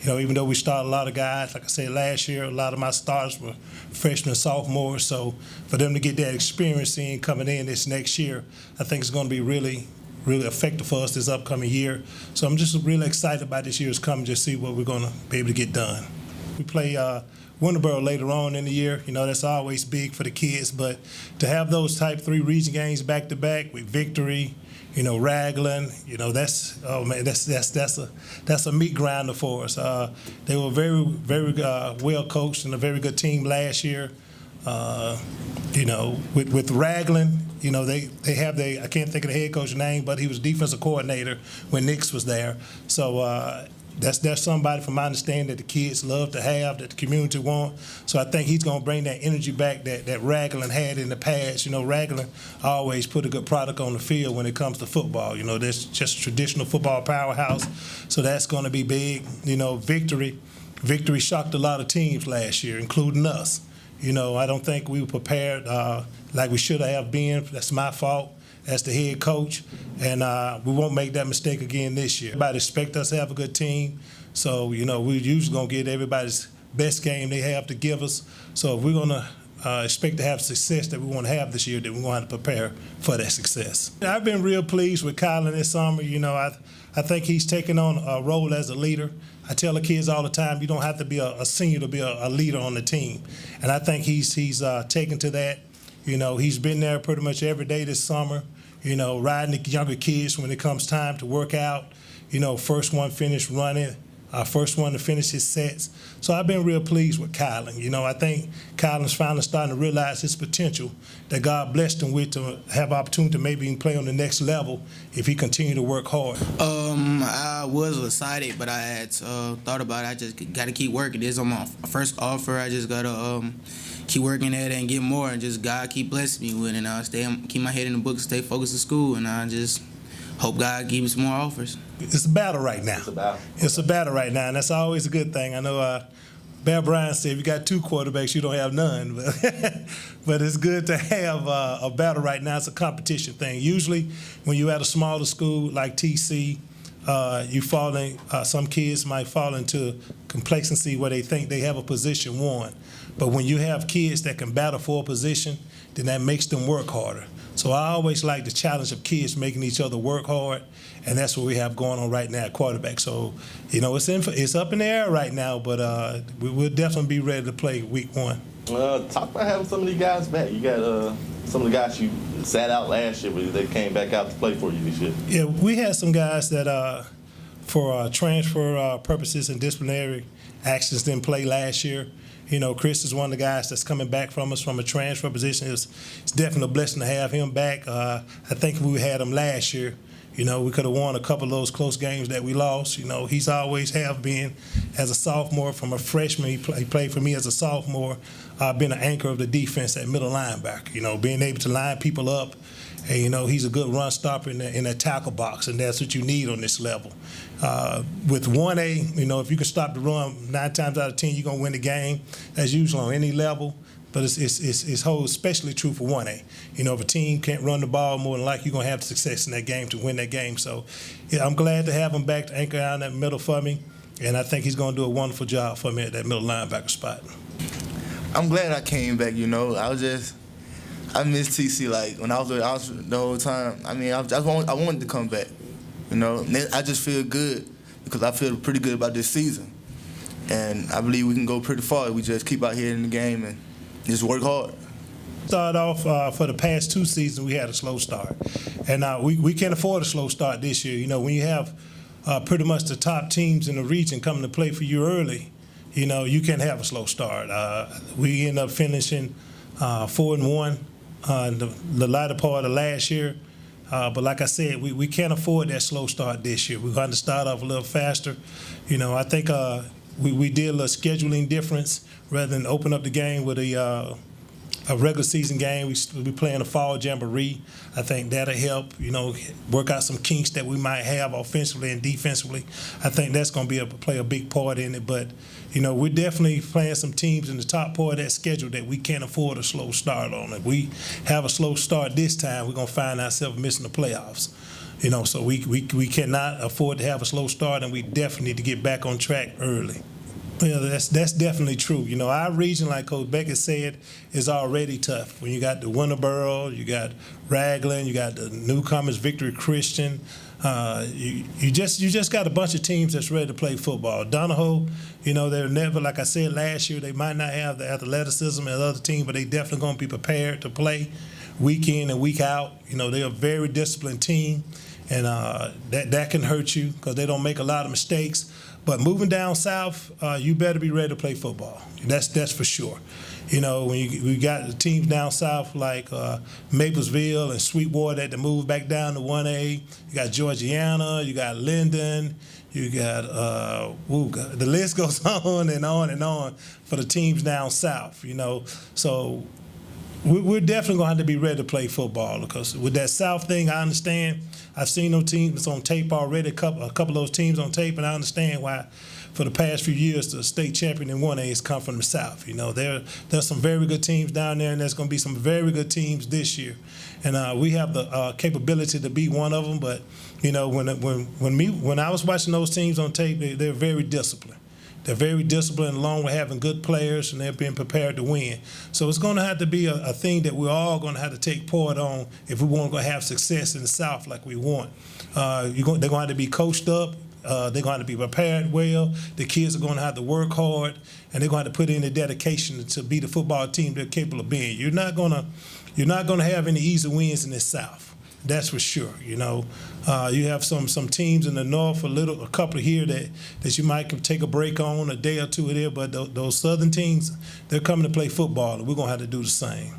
Even though we started a lot of guys, like I said, last year, a lot of my starters were freshmen and sophomores. So for them to get that experience in coming in this next year, I think it's going to be really effective for us this upcoming year. So I'm just really excited about this year's coming, just see what we're going to be able to get done. We play Winterboro later on in the year. That's always big for the kids. But to have those type 3 region games back to back with Victory, Raglan, that's a meat grinder for us. They were very well coached and a very good team last year. With Raglan, they have I can't think of the head coach's name, but he was defensive coordinator when Nix was there. So that's somebody, from my understanding, that the kids love to have, that the community want. So I think he's going to bring that energy back that Raglan had in the past. Raglan always put a good product on the field when it comes to football. That's just a traditional football powerhouse. So that's going to be big. Victory shocked a lot of teams last year, including us. I don't think we were prepared like we should have been. That's my fault as the head coach, and we won't make that mistake again this year. Everybody expect us to have a good team, so we're usually going to get everybody's best game they have to give us. So if we're going to expect to have success that we want to have this year, then we want to prepare for that success. I've been real pleased with Kylan this summer. I think he's taken on a role as a leader. I tell the kids all the time, you don't have to be a senior to be a leader on the team, and I think he's taken to that. He's been there pretty much every day this summer, riding the younger kids when it comes time to work out, first one finished running, first one to finish his sets. So I've been real pleased with Kylan. I think Kylan's finally starting to realize his potential that God blessed him with, to have opportunity to maybe even play on the next level if he continue to work hard. I was excited, but I had thought about it. I just got to keep working. This is on my first offer. I just got to keep working at it and get more, and just God keep blessing me with it. And keep my head in the book, stay focused in school, and I just hope God gives me more offers. It's a battle right now. It's a battle right now, and that's always a good thing. I know Bear Bryant said, if you got 2 quarterbacks, you don't have none. But it's good to have a battle right now. It's a competition thing. Usually when you're at a smaller school like TC, some kids might fall into complacency where they think they have a position won. But when you have kids that can battle for a position, then that makes them work harder. So I always like the challenge of kids making each other work hard, and that's what we have going on right now at quarterback. So, it's up in the air right now, but we'll definitely be ready to play week 1. Talk about having some of these guys back. You got some of the guys you sat out last year, but they came back out to play for you this year. Yeah, we had some guys that for transfer purposes and disciplinary actions didn't play last year. Chris is one of the guys that's coming back from us from a transfer position. It's definitely a blessing to have him back. I think if we had him last year, we could have won a couple of those close games that we lost. He's always have been, as a sophomore, from a freshman, he played for me as a sophomore, been an anchor of the defense at middle linebacker, being able to line people up. And, he's a good run stopper in that tackle box, and that's what you need on this level. With 1A, if you can stop the run 9 times out of 10, you're going to win the game. That's usually on any level, but it's especially true for 1A. If a team can't run the ball, more than likely you're going to have success in that game to win that game. So, I'm glad to have him back to anchor down that middle for me, and I think he's going to do a wonderful job for me at that middle linebacker spot. I'm glad I came back, I miss TC, when I was the whole time. I wanted to come back, I just feel good because I feel pretty good about this season. And I believe we can go pretty far if we just keep out here in the game and just work hard. Start off for the past 2 seasons, we had a slow start. And we can't afford a slow start this year. When you have pretty much the top teams in the region coming to play for you early, you can't have a slow start. We end up finishing 4-1. The latter part of last year. But like I said, we can't afford that slow start this year. We're going to start off a little faster. I think we did a little scheduling difference rather than open up the game with a regular season game. We playing a fall jamboree. I think that'll help, work out some kinks that we might have offensively and defensively. I think that's going to play a big part in it. But, we're definitely playing some teams in the top part of that schedule that we can't afford a slow start on. If we have a slow start this time, we're going to find ourselves missing the playoffs. So we cannot afford to have a slow start, and we definitely need to get back on track early. Well, that's definitely true. Our region, like Coach Beckett said, is already tough. When you got the Winterboro, you got Raglan, you got the newcomers, Victory Christian. You just got a bunch of teams that's ready to play football. Donahoe, they're never, like I said last year, they might not have the athleticism as other teams, but they definitely going to be prepared to play week in and week out. They're a very disciplined team, and that can hurt you because they don't make a lot of mistakes. But moving down south, you better be ready to play football. That's for sure. When we got the teams down south like Maplesville and Sweetwater that move back down to 1A. You got Georgiana, you got Linden, you got the list goes on and on and on for the teams down south. So we're definitely going to have to be ready to play football because with that South thing, I understand. I've seen those teams on tape already, a couple of those teams on tape, and I understand why for the past few years the state champion in 1A has come from the South. There's some very good teams down there, and there's going to be some very good teams this year. And we have the capability to be one of them, but, when I was watching those teams on tape, they're very disciplined. They're very disciplined along with having good players, and they're being prepared to win. So it's going to have to be a thing that we're all going to have to take part on if we want to have success in the South like we want. They're going to have to be coached up. They're going to have to be prepared well. The kids are going to have to work hard, and they're going to have to put in the dedication to be the football team they're capable of being. You're not going to have any easy wins in the South. That's for sure. You have some teams in the north, a couple here that you might take a break on a day or two there, but those southern teams, they're coming to play football, and we're gonna have to do the same.